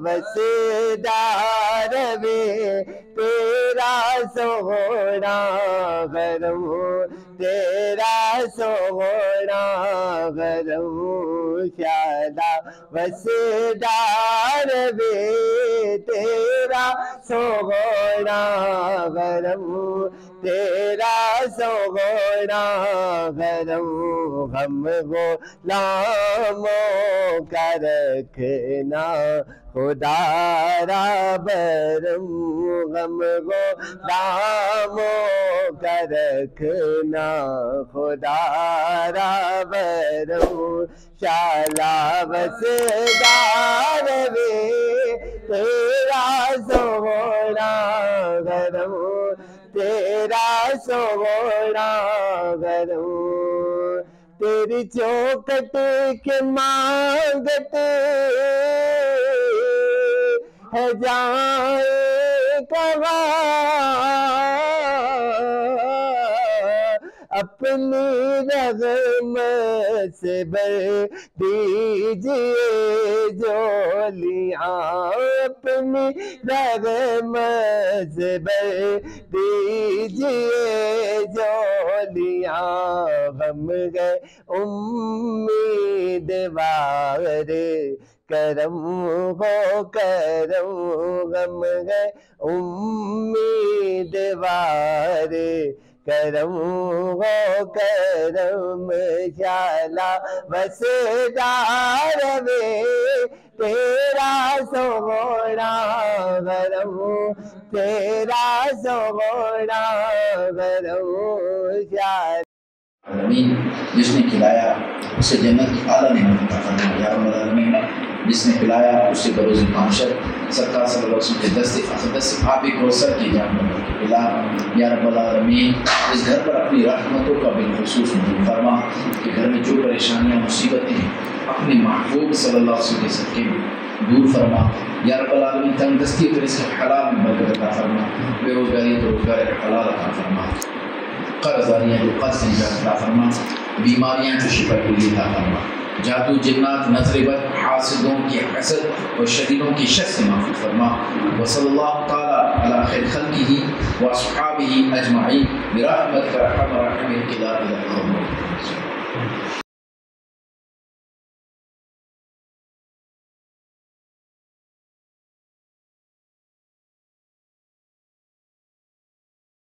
وسیدار میں تیرا سونا کرم تیرا سونا کرم شالا وسیدار میں تیرا سونا کرم تیرا سونا کرم غم غلاموں کا رکھنا خدا را برم غم غلاموں کا رکھنا خدا را برم شالا وسیدار میں تیرا سونا کرم تیرا سونا کرم تیری چوکٹ کے مانگت ہے جائے کہاں اپنی رحمت سے بھر دیجئے جولیاں اپنی رحمت سے بھر دیجئے جولیاں غم گئے امیدوار کرم ہو کرم غم گئے امیدوار کرم ہو کرم شالا وسیدار میں تیرا سونا کرم تیرا سونا کرم شالا العالمین جس نے کھلایا اسے جنت کی اعلیٰ نعمت عطا فرما یا رب العالمین جس نے پلایا اسے بروز معاشر سرکار صلی اللہ علیہ وسلم کے دست اقدس آب کوثر کی جان بنا کے پلا یا رب العالمین اس گھر پر اپنی رحمتوں کا بالخصوص نزول فرما کہ گھر میں جو پریشانیاں مصیبتیں ہیں اپنے محبوب صلی اللہ علیہ وسلم کے صدقے میں دور فرما یا رب العالمین تنگ دستی اور اس کا حلال میں برکت عطا فرما بے روزگاری تو روزگار حلال عطا فرما قرضاریاں جو قرض سے نجات عطا فرما بیماریاں جو شفا کے لیے عطا فرما جادو جنات نظر بد حاسدوں کی حسد اور شریروں کی شر سے محفوظ فرما وصلی اللہ تعالی علی خیر خلقہ واصحابہ اجمعین برحمتک ارحم الراحمین لا الہ الا اللہ